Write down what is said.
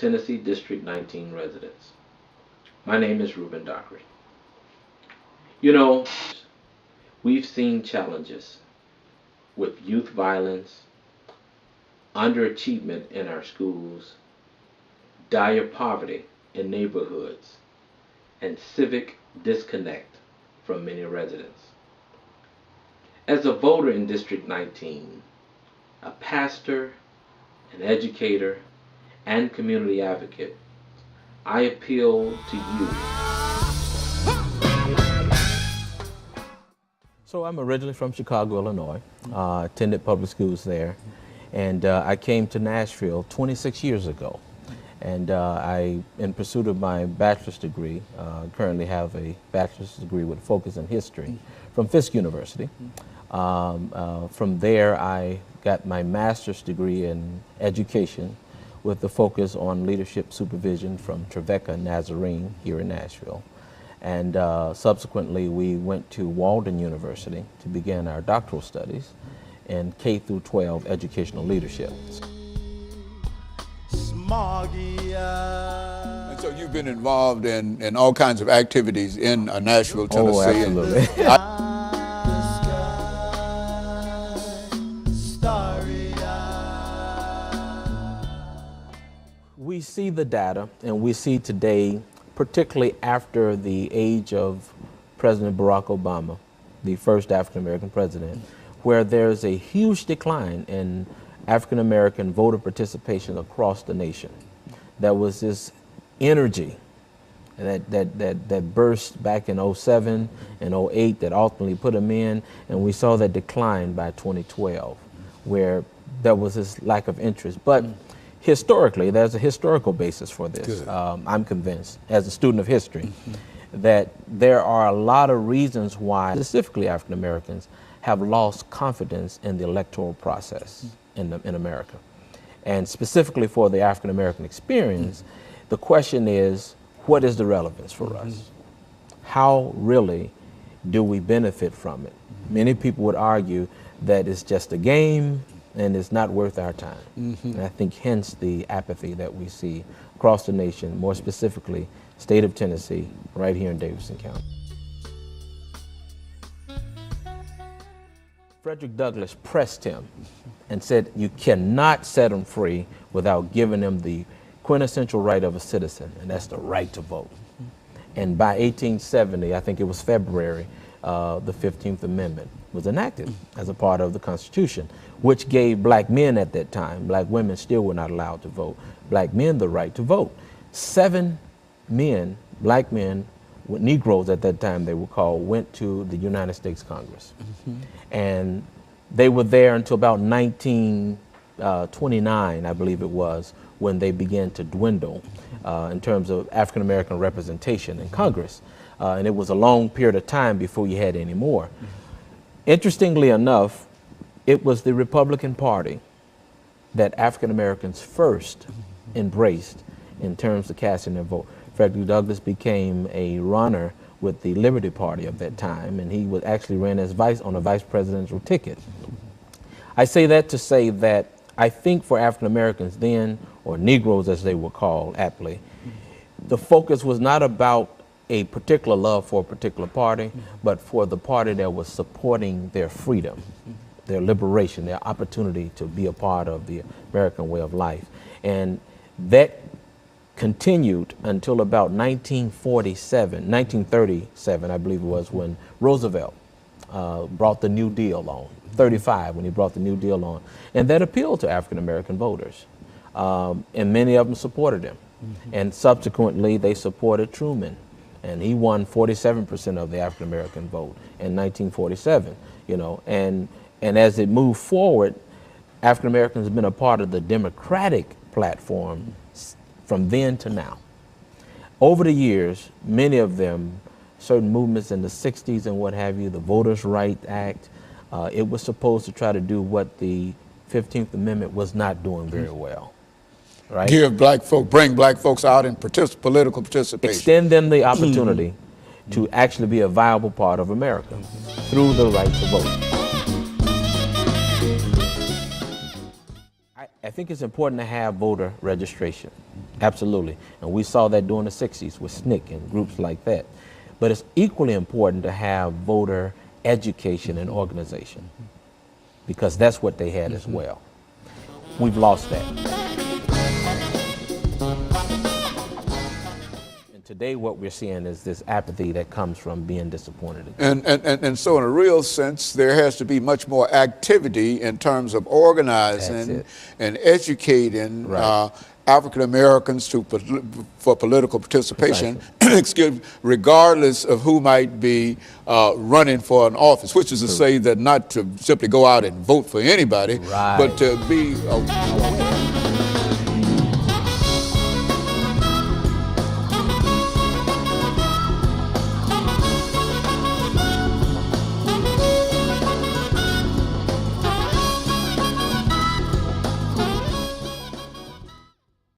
Tennessee District 19 residents. My name is Rueben Dockery. You know, we've seen challenges with youth violence, underachievement in our schools, dire poverty in neighborhoods, and civic disconnect from many residents. As a voter in District 19, a pastor, an educator, and community advocate, I appeal to you. So I'm originally from Chicago, Illinois, attended public schools there, and I came to Nashville 26 years ago. And I, in pursuit of my bachelor's degree, currently have a bachelor's degree with a focus in history from Fisk University. From there, I got my master's degree in education with the focus on leadership supervision from Trevecca Nazarene here in Nashville. And subsequently, we went to Walden University to begin our doctoral studies in K through 12 educational leadership. And so you've been involved in all kinds of activities in Nashville, Tennessee. Oh, absolutely. We see the data, and we see today, particularly after the age of President Barack Obama, the first African-American president, where there's a huge decline in African-American voter participation across the nation. There was this energy that burst back in '07 and '08 that ultimately put them in, and we saw that decline by 2012, where there was this lack of interest. But historically, there's a historical basis for this. I'm convinced, as a student of history, that there are a lot of reasons why, specifically African Americans, have lost confidence in the electoral process in America. And specifically for the African American experience, the question is, what is the relevance for us? How really do we benefit from it? Many people would argue that it's just a game and it's not worth our time. And I think hence the apathy that we see across the nation, more specifically, state of Tennessee, right here in Davidson County. Frederick Douglass pressed him and said, you cannot set him free without giving him the quintessential right of a citizen, and that's the right to vote. And by 1870, I think it was February, the 15th Amendment was enacted as a part of the Constitution, which gave black men at that time, black women still were not allowed to vote, black men the right to vote. 7 men, black men, Negroes at that time they were called, went to the United States Congress. And they were there until about 1929, I believe it was, when they began to dwindle in terms of African American representation in Congress. And it was a long period of time before you had any more. Interestingly enough, it was the Republican Party that African Americans first embraced in terms of casting their vote. Frederick Douglass became a runner with the Liberty Party of that time, and he was actually ran as on a vice presidential ticket. I say that to say that I think for African Americans then, or Negroes as they were called aptly, the focus was not about a particular love for a particular party, but for the party that was supporting their freedom, their liberation, their opportunity to be a part of the American way of life. And that continued until about 1937, I believe it was, when Roosevelt brought the New Deal on, 35 when he brought the New Deal on. And that appealed to African American voters. And many of them supported him. And subsequently they supported Truman. And he won 47% of the African American vote in 1947, you know. And as it moved forward, African Americans have been a part of the Democratic platform from then to now. Over the years, many of them, certain movements in the 60s and what have you, the Voters' Rights Act, it was supposed to try to do what the 15th Amendment was not doing very well, right? Give bring black folks out in political participation. Extend them the opportunity to actually be a viable part of America through the right to vote. I think it's important to have voter registration. Absolutely. And we saw that during the 60s with SNCC and groups like that. But it's equally important to have voter education and organization, because that's what they had as well. We've lost that. And today what we're seeing is this apathy that comes from being disappointed. And so in a real sense, there has to be much more activity in terms of organizing and educating Right. African Americans for political participation, excuse me, regardless of who might be running for an office, which is to say that not to simply go out and vote for anybody, Right. but to be aware.